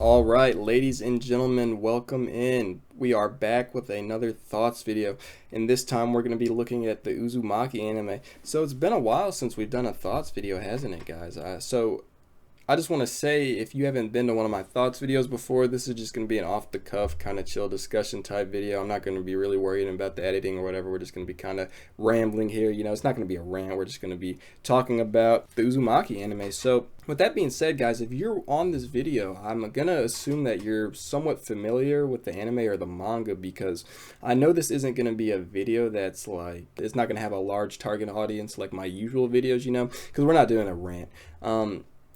All right, ladies and gentlemen, welcome in. We are back with another thoughts video, and this time we're going to be looking at the Uzumaki anime. So it's been a while since we've done a thoughts video, hasn't it, guys? So I just want to say, if you haven't been to one of my thoughts videos before, this is just going to be an off-the-cuff, kind of chill discussion type video. I'm not going to be really worried about the editing or whatever. We're just going to be kind of rambling here. You know, it's not going to be a rant. We're just going to be talking about the Uzumaki anime. So with that being said, guys, if you're on this video, I'm going to assume that you're somewhat familiar with the anime or the manga, because I know this isn't going to be a video that's like, it's not going to have a large target audience like my usual videos, you know, because we're not doing a rant.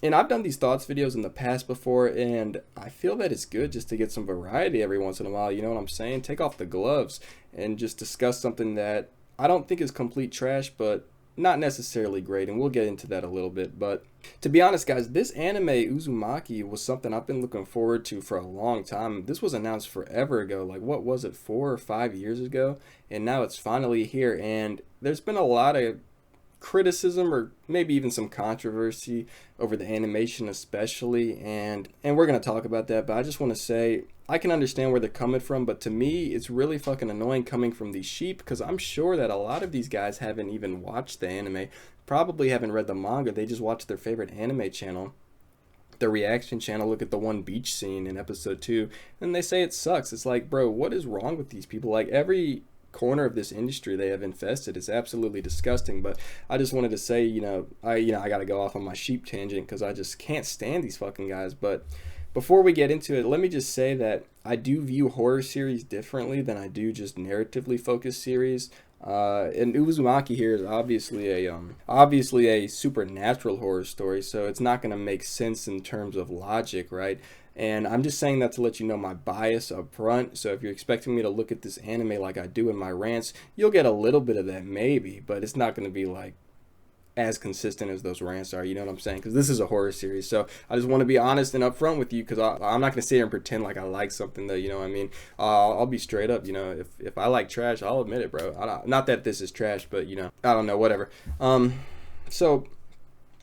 And I've done these thoughts videos in the past before, and I feel that it's good just to get some variety every once in a while, you know what I'm saying? Take off the gloves and just discuss something that I don't think is complete trash, but not necessarily great, and we'll get into that a little bit. But to be honest, guys, this anime, Uzumaki, was something I've been looking forward to for a long time. This was announced forever ago, like what was it, 4 or 5 years ago? And now it's finally here, and there's been a lot of criticism or maybe even some controversy over the animation especially, and we're going to talk about that. But I just want to say I can understand where they're coming from, but to me it's really fucking annoying coming from these sheep, because I'm sure that a lot of these guys haven't even watched the anime, probably haven't read the manga. They just watch their favorite anime channel, the reaction channel, look at the one beach scene in episode 2, and they say it sucks. It's like, bro, what is wrong with these people? Like, every corner of this industry they have infested, it's absolutely disgusting. But I just wanted to say, I gotta go off on my sheep tangent because I just can't stand these fucking guys. But before we get into it, let me just say that I do view horror series differently than I do just narratively focused series. And Uzumaki here is obviously a supernatural horror story, so it's not gonna make sense in terms of logic, right? And I'm just saying that to let you know my bias up front. So if you're expecting me to look at this anime like I do in my rants, you'll get a little bit of that maybe, but it's not going to be like as consistent as those rants are, you know what I'm saying? Because this is a horror series, so I just want to be honest and upfront with you, because I'm not going to sit here and pretend like I like something that, you know what I mean? I'll be straight up, you know, if I like trash, I'll admit it, bro. Not that this is trash, but, you know, I don't know, whatever. So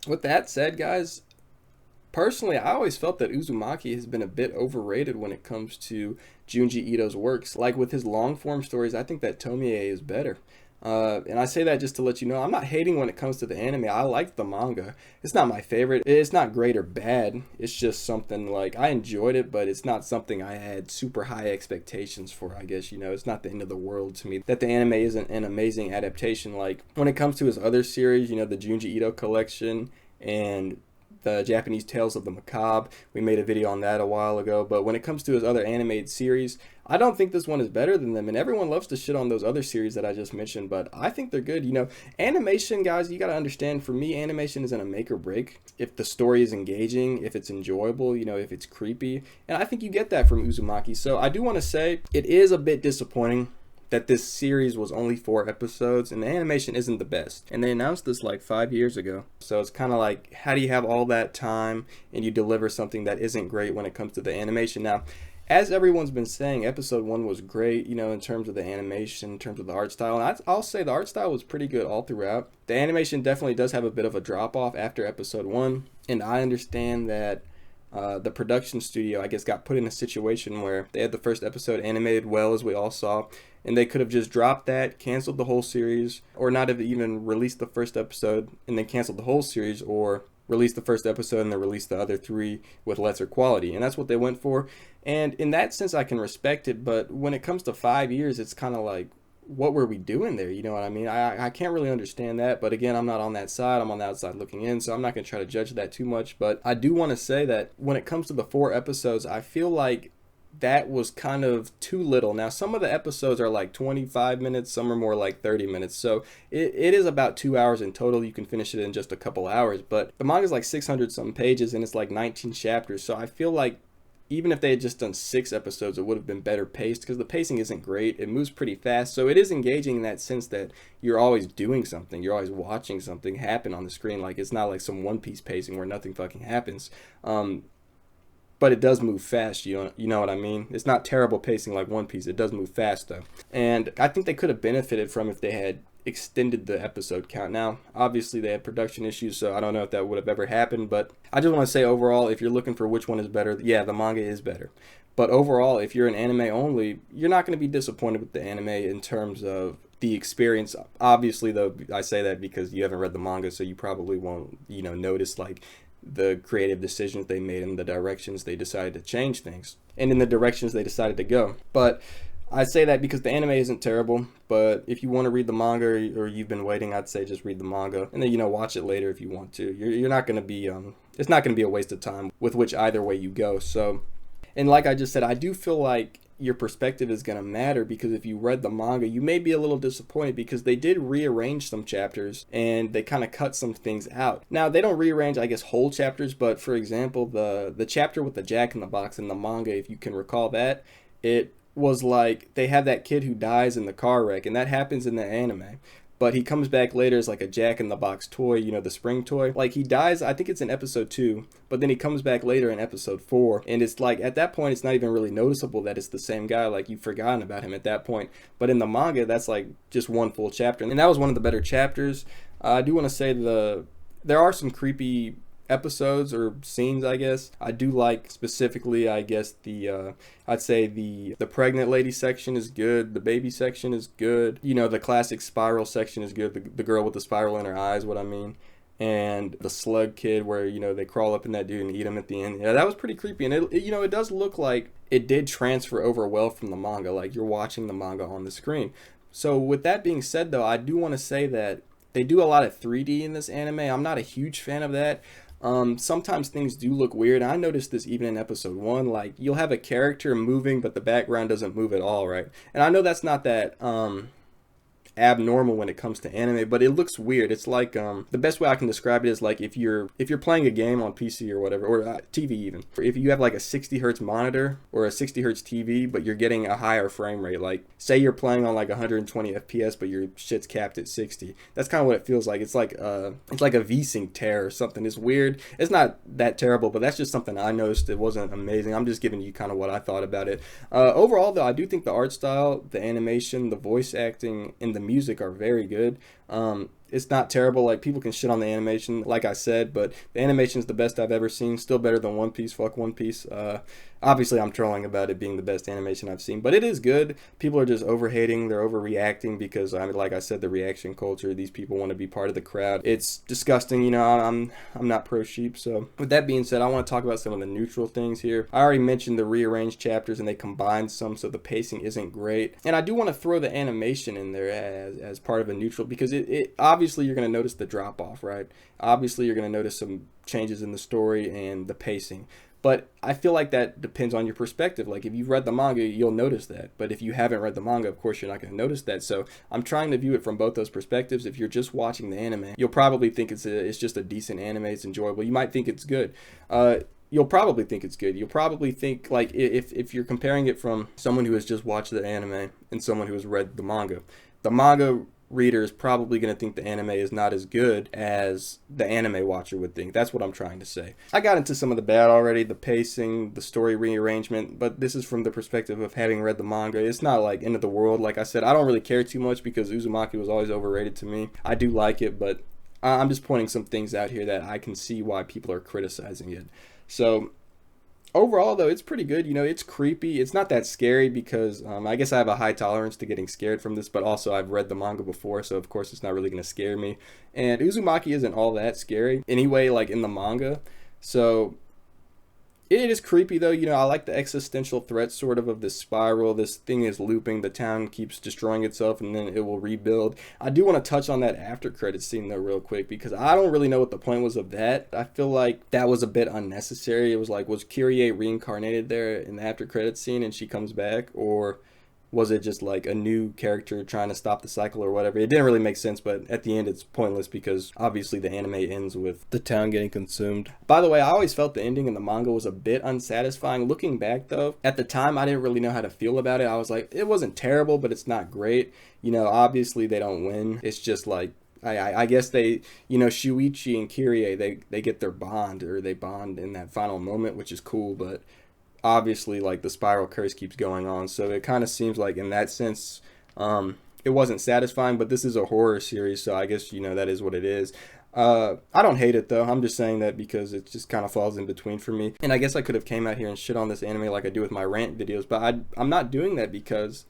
with that said, guys, personally, I always felt that Uzumaki has been a bit overrated when it comes to Junji Ito's works. Like with his long-form stories, I think that Tomie is better. And I say that just to let you know, I'm not hating when it comes to the anime. I like the manga. It's not my favorite. It's not great or bad. It's just something like, I enjoyed it, but it's not something I had super high expectations for, I guess. You know, it's not the end of the world to me that the anime isn't an amazing adaptation. Like when it comes to his other series, you know, the Junji Ito collection and the Japanese Tales of the Macabre. We made a video on that a while ago. But when it comes to his other animated series, I don't think this one is better than them. And everyone loves to shit on those other series that I just mentioned, but I think they're good. You know, animation, guys, you got to understand, for me, animation isn't a make or break. If the story is engaging, if it's enjoyable, you know, if it's creepy. And I think you get that from Uzumaki. So I do want to say it is a bit disappointing that this series was only 4 episodes and the animation isn't the best. And they announced this like 5 years ago. So it's kind of like, how do you have all that time and you deliver something that isn't great when it comes to the animation? Now, as everyone's been saying, episode 1 was great, you know, in terms of the animation, in terms of the art style. And I'll say the art style was pretty good all throughout. The animation definitely does have a bit of a drop off after episode 1. And I understand that the production studio, I guess, got put in a situation where they had the first episode animated well, as we all saw, and they could have just dropped that, canceled the whole series, or not have even released the first episode and then canceled the whole series, or released the first episode and then released the other 3 with lesser quality. And that's what they went for. And in that sense, I can respect it. But when it comes to 5 years, it's kind of like, what were we doing there? You know what I mean? I can't really understand that. But again, I'm not on that side. I'm on the outside looking in, so I'm not going to try to judge that too much. But I do want to say that when it comes to the 4 episodes, I feel like that was kind of too little. Now, some of the episodes are like 25 minutes, some are more like 30 minutes. So it is about 2 hours in total. You can finish it in just a couple hours. But the manga is like 600 some pages and it's like 19 chapters. So I feel like even if they had just done 6 episodes, it would have been better paced, because the pacing isn't great. It moves pretty fast. So it is engaging in that sense that you're always doing something. You're always watching something happen on the screen. Like, it's not like some One Piece pacing where nothing fucking happens. But it does move fast, you know what I mean? It's not terrible pacing like One Piece. It does move fast, though. And I think they could have benefited from if they had extended the episode count. Now, obviously, they had production issues, so I don't know if that would have ever happened. But I just want to say overall, if you're looking for which one is better, yeah, the manga is better. But overall, if you're an anime only, you're not going to be disappointed with the anime in terms of the experience. Obviously, though, I say that because you haven't read the manga, so you probably won't, notice like the creative decisions they made and the directions they decided to change things and in the directions they decided to go. But I say that because the anime isn't terrible, but if you want to read the manga or you've been waiting, I'd say just read the manga and then, watch it later if you want to. You're not going to be, it's not going to be a waste of time with which either way you go. So, and like I just said, I do feel like your perspective is going to matter because if you read the manga, you may be a little disappointed because they did rearrange some chapters and they kind of cut some things out. Now, they don't rearrange, I guess, whole chapters, but for example, the chapter with the Jack in the Box in the manga, if you can recall that, it was like they have that kid who dies in the car wreck, and that happens in the anime. But he comes back later as like a Jack in the Box toy, the spring toy. Like he dies, I think it's in episode 2, but then he comes back later in episode 4. And it's like at that point, it's not even really noticeable that it's the same guy. Like you've forgotten about him at that point. But in the manga, that's like just one full chapter. And that was one of the better chapters. I do want to say there are some creepy episodes or scenes, I guess. I do like specifically, I guess, I'd say the pregnant lady section is good. The baby section is good. The classic spiral section is good. The girl with the spiral in her eyes, what I mean. And the slug kid where, they crawl up in that dude and eat him at the end. Yeah, that was pretty creepy. And it does look like it did transfer over well from the manga. Like you're watching the manga on the screen. So with that being said, though, I do want to say that they do a lot of 3D in this anime. I'm not a huge fan of that. Sometimes things do look weird. I noticed this even in episode 1. Like you'll have a character moving, but the background doesn't move at all, right? And I know that's not that abnormal when it comes to anime, but it looks weird. It's like the best way I can describe it is like if you're playing a game on PC or whatever, or TV even. If you have like a 60 hertz monitor or a 60 hertz TV, but you're getting a higher frame rate, like say you're playing on like 120 FPS, but your shit's capped at 60. That's kind of what it feels like. It's like a VSync tear or something. It's weird. It's not that terrible, but that's just something I noticed. It wasn't amazing. I'm just giving you kind of what I thought about it. Overall, though, I do think the art style, the animation, the voice acting, and the music are very good. It's not terrible. Like people can shit on the animation, like I said, but the animation is the best I've ever seen. Still better than One Piece. Fuck One Piece. Obviously, I'm trolling about it being the best animation I've seen, but it is good. People are just overhating. They're overreacting because, like I said, the reaction culture. These people want to be part of the crowd. It's disgusting. I'm not pro sheep. So with that being said, I want to talk about some of the neutral things here. I already mentioned the rearranged chapters, and they combined some, so the pacing isn't great. And I do want to throw the animation in there as part of a neutral because it obviously you're going to notice the drop off, right? Obviously, you're going to notice some changes in the story and the pacing. But I feel like that depends on your perspective. Like if you've read the manga, you'll notice that. But if you haven't read the manga, of course, you're not going to notice that. So I'm trying to view it from both those perspectives. If you're just watching the anime, you'll probably think it's just a decent anime. It's enjoyable. You might think it's good. You'll probably think it's good. You'll probably think, like, if you're comparing it from someone who has just watched the anime and someone who has read the manga reader is probably going to think the anime is not as good as the anime watcher would think. That's what I'm trying to say. I got into some of the bad already, the pacing, the story rearrangement, but this is from the perspective of having read the manga. It's not like end of the world. Like I said, I don't really care too much because Uzumaki was always overrated to me. I do like it, but I'm just pointing some things out here that I can see why people are criticizing it. So overall, though, it's pretty good. It's creepy. It's not that scary because I guess I have a high tolerance to getting scared from this, but also I've read the manga before, so of course it's not really going to scare me. And Uzumaki isn't all that scary anyway, like in the manga. So it is creepy, though. I like the existential threat sort of this spiral. This thing is looping. The town keeps destroying itself, and then it will rebuild. I do want to touch on that after credit scene, though, real quick, because I don't really know what the point was of that. I feel like that was a bit unnecessary. It was like, was Kyrie reincarnated there in the after credit scene, and she comes back? Or was it just like a new character trying to stop the cycle or whatever? It didn't really make sense, but at the end it's pointless because obviously the anime ends with the town getting consumed. By the way, I always felt the ending in the manga was a bit unsatisfying. Looking back though, at the time I didn't really know how to feel about it. I was like, it wasn't terrible, but it's not great. Obviously they don't win. It's just like, I guess they, Shuichi and Kyrie, they get their bond, or they bond in that final moment, which is cool, but obviously like the spiral curse keeps going on, so it kind of seems like in that sense it wasn't satisfying, but this is a horror series, so I guess, you know, that is what it is. I don't hate it though. I'm just saying that because it just kind of falls in between for me. And I guess I could have came out here and shit on this anime like I do with my rant videos, but I'm not doing that because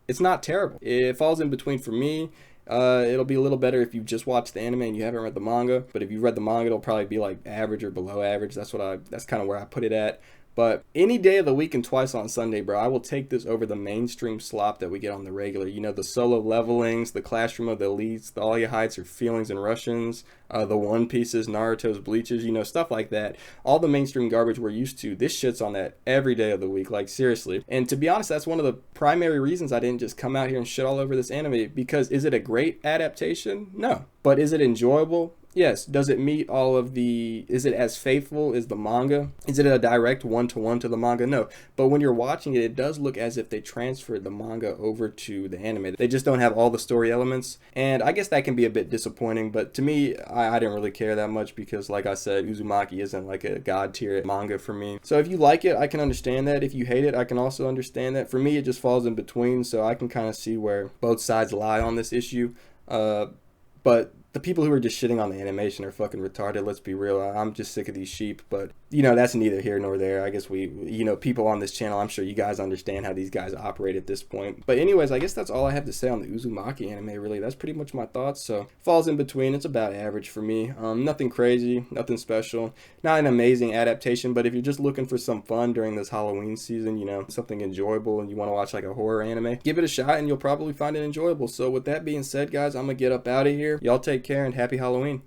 it's not terrible. It falls in between for me. It'll be a little better if you just watched the anime and you haven't read the manga. But if you read the manga, it'll probably be like average or below average. That's kind of where I put it at. But any day of the week and twice on Sunday, bro, I will take this over the mainstream slop that we get on the regular. You know, the solo levelings, the Classroom of the Elites, the All You Heights Are Feelings and Russians, the One Pieces, Naruto's, Bleaches, you know, stuff like that. All the mainstream garbage we're used to. This shit's on that every day of the week, like seriously. And to be honest, that's one of the primary reasons I didn't just come out here and shit all over this anime. Because is it a great adaptation? No. But is it enjoyable? Yes. Does it meet all of the... Is it as faithful as the manga? Is it a direct one-to-one to the manga? No. But when you're watching it, it does look as if they transferred the manga over to the anime. They just don't have all the story elements. And I guess that can be a bit disappointing. But to me, I didn't really care that much because, like I said, Uzumaki isn't like a god-tier manga for me. So if you like it, I can understand that. If you hate it, I can also understand that. For me, it just falls in between. So I can kind of see where both sides lie on this issue. But the people who are just shitting on the animation are fucking retarded. Let's be real. I'm just sick of these sheep. But, you know, that's neither here nor there. I guess you know, people on this channel, I'm sure you guys understand how these guys operate at this point. But anyways, I guess that's all I have to say on the Uzumaki anime, really. That's pretty much my thoughts. So, falls in between. It's about average for me. Nothing crazy. Nothing special. Not an amazing adaptation. But if you're just looking for some fun during this Halloween season, you know, something enjoyable, and you want to watch like a horror anime, give it a shot and you'll probably find it enjoyable. So, with that being said, guys, I'm going to get up out of here. Y'all take care and happy Halloween.